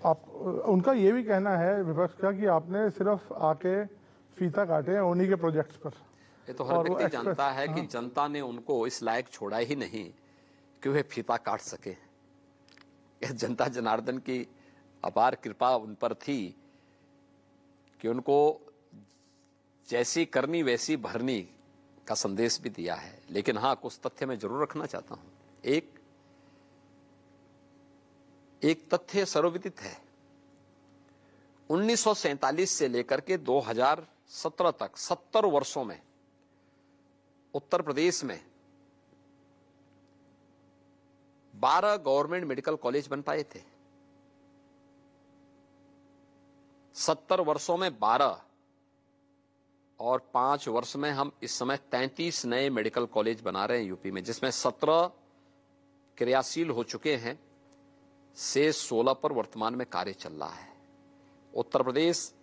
आप उनका ये भी कहना है विपक्ष का कि आपने सिर्फ आके फीता काटे हैं उन्हीं के प्रोजेक्ट्स पर। ये तो हर व्यक्ति जानता है कि जनता ने उनको इस लायक छोड़ा ही नहीं कि वे फीता काट सके। जनता जनार्दन की अपार कृपा उन पर थी कि उनको जैसी करनी वैसी भरनी का संदेश भी दिया है। लेकिन हाँ, कुछ तथ्य मैं जरूर रखना चाहता हूं। एक तथ्य सर्वविदित है, 1947 से लेकर के 2017 तक 70 वर्षों में उत्तर प्रदेश में 12 गवर्नमेंट मेडिकल कॉलेज बन पाए थे। 70 वर्षों में 12 और 5 वर्ष में हम इस समय 33 नए मेडिकल कॉलेज बना रहे हैं यूपी में, जिसमें 17 क्रियाशील हो चुके हैं, से 16 पर वर्तमान में कार्य चल रहा है। उत्तर प्रदेश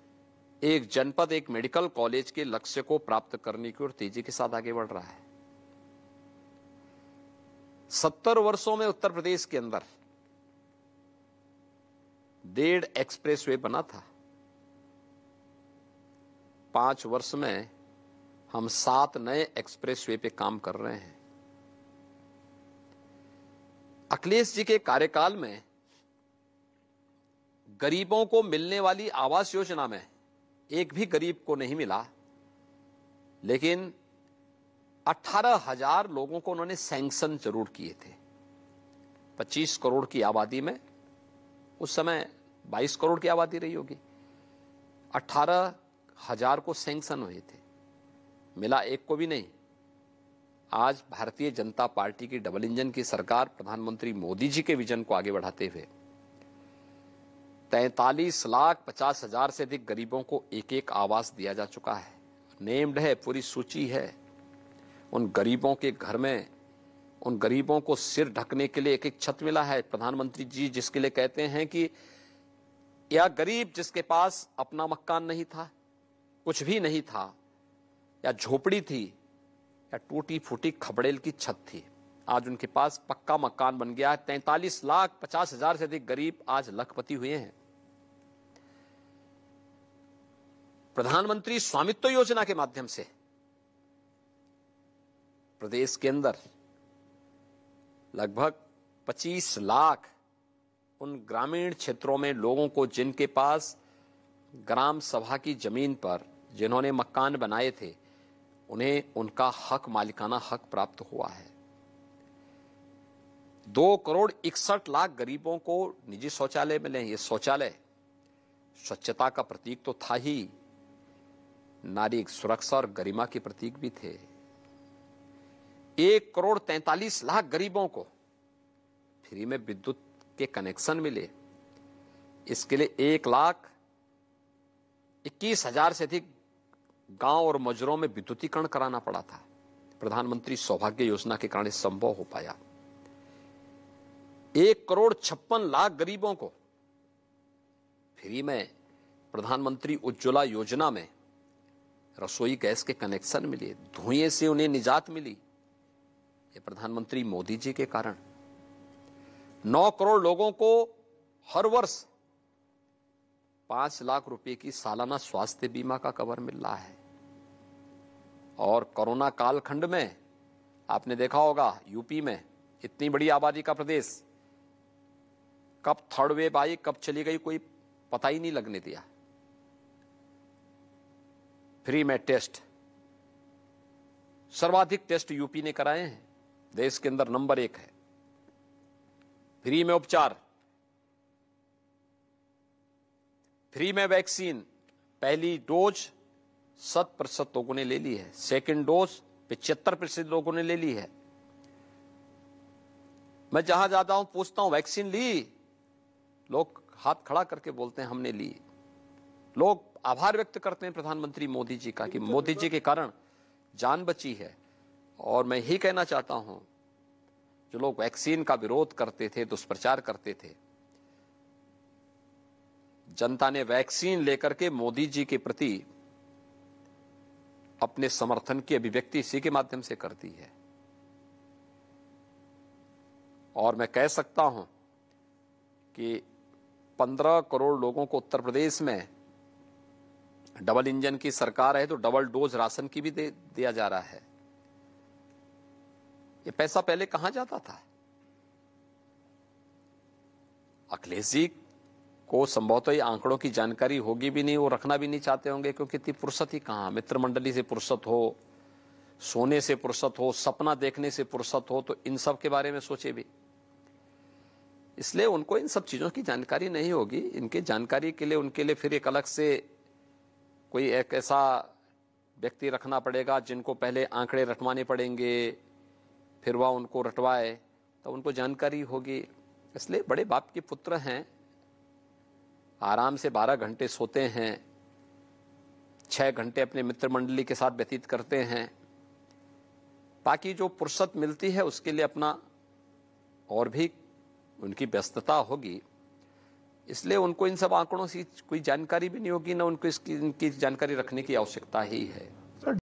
एक जनपद एक मेडिकल कॉलेज के लक्ष्य को प्राप्त करने की ओर तेजी के साथ आगे बढ़ रहा है। 70 वर्षों में उत्तर प्रदेश के अंदर 1.5 एक्सप्रेसवे बना था। 5 वर्ष में हम 7 नए एक्सप्रेसवे पे काम कर रहे हैं। अखिलेश जी के कार्यकाल में गरीबों को मिलने वाली आवास योजना में एक भी गरीब को नहीं मिला, लेकिन 18,000 लोगों को उन्होंने सैंक्शन जरूर किए थे। 25 करोड़ की आबादी में, उस समय 22 करोड़ की आबादी रही होगी, 18,000 को सैंक्शन हुए थे, मिला एक को भी नहीं। आज भारतीय जनता पार्टी की डबल इंजन की सरकार प्रधानमंत्री मोदी जी के विजन को आगे बढ़ाते हुए 43,50,000 से अधिक गरीबों को एक एक आवास दिया जा चुका है। नेम्ड है, पूरी सूची है। उन गरीबों के घर में उन गरीबों को सिर ढकने के लिए एक एक छत मिला है। प्रधानमंत्री जी जिसके लिए कहते हैं कि या गरीब जिसके पास अपना मकान नहीं था, कुछ भी नहीं था, या झोपड़ी थी, या टूटी फूटी खबड़ेल की छत थी, आज उनके पास पक्का मकान बन गया है। 43,50,000 से अधिक गरीब आज लखपति हुए हैं। प्रधानमंत्री स्वामित्व योजना के माध्यम से प्रदेश के अंदर लगभग 25 लाख उन ग्रामीण क्षेत्रों में लोगों को जिनके पास ग्राम सभा की जमीन पर जिन्होंने मकान बनाए थे, उन्हें उनका हक, मालिकाना हक प्राप्त हुआ है। 2,61,00,000 गरीबों को निजी शौचालय मिले। ये शौचालय स्वच्छता का प्रतीक तो था ही, नारी सुरक्षा और गरिमा के प्रतीक भी थे। 1,43,00,000 गरीबों को फ्री में विद्युत के कनेक्शन मिले। इसके लिए 1,21,000 से अधिक गांव और मजरों में विद्युतीकरण कराना पड़ा था। प्रधानमंत्री सौभाग्य योजना के कारण संभव हो पाया। 1,56,00,000 गरीबों को फ्री में प्रधानमंत्री उज्ज्वला योजना में रसोई गैस के कनेक्शन मिले। धुएं से उन्हें निजात मिली, ये प्रधानमंत्री मोदी जी के कारण। 9 करोड़ लोगों को हर वर्ष 5 लाख रुपए की सालाना स्वास्थ्य बीमा का कवर मिल रहा है। और कोरोना कालखंड में आपने देखा होगा, यूपी में इतनी बड़ी आबादी का प्रदेश, कब थर्ड वेव आई, कब चली गई, कोई पता ही नहीं लगने दिया। फ्री में टेस्ट, सर्वाधिक टेस्ट यूपी ने कराए हैं, देश के अंदर नंबर 1 है। फ्री में उपचार, फ्री में वैक्सीन। पहली डोज 100% लोगों ने ले ली है, सेकंड डोज 75% लोगों ने ले ली है। मैं जहां जाता हूं पूछता हूं वैक्सीन ली, लोग हाथ खड़ा करके बोलते हैं हमने ली। लोग आभार व्यक्त करते हैं प्रधानमंत्री मोदी जी का कि मोदी जी के कारण जान बची है। और मैं यही कहना चाहता हूं, जो लोग वैक्सीन का विरोध करते थे, दुष्प्रचार करते थे, जनता ने वैक्सीन लेकर के मोदी जी के प्रति अपने समर्थन की अभिव्यक्ति इसी के माध्यम से कर दी है। और मैं कह सकता हूं कि 15 करोड़ लोगों को उत्तर प्रदेश में डबल इंजन की सरकार है तो डबल डोज राशन की भी दिया जा रहा है। ये पैसा पहले कहां जाता था? अखिलेश जी को संभवतः ये आंकड़ों की जानकारी होगी भी नहीं, वो रखना भी नहीं चाहते होंगे, क्योंकि इतनी फुर्सत ही कहां। मित्र मंडली से फुर्सत हो, सोने से फुर्सत हो, सपना देखने से फुर्सत हो, तो इन सब के बारे में सोचे भी। इसलिए उनको इन सब चीजों की जानकारी नहीं होगी। इनके जानकारी के लिए उनके लिए फिर एक अलग से कोई एक ऐसा व्यक्ति रखना पड़ेगा जिनको पहले आंकड़े रटवाने पड़ेंगे, फिर वह उनको रटवाए तो उनको जानकारी होगी। इसलिए बड़े बाप के पुत्र हैं, आराम से 12 घंटे सोते हैं, 6 घंटे अपने मित्र मंडली के साथ व्यतीत करते हैं। बाकी जो फुर्सत मिलती है उसके लिए अपना और भी उनकी व्यस्तता होगी। इसलिए उनको इन सब आंकड़ों से कोई जानकारी भी नहीं होगी, ना उनको इनकी जानकारी रखने की आवश्यकता ही है।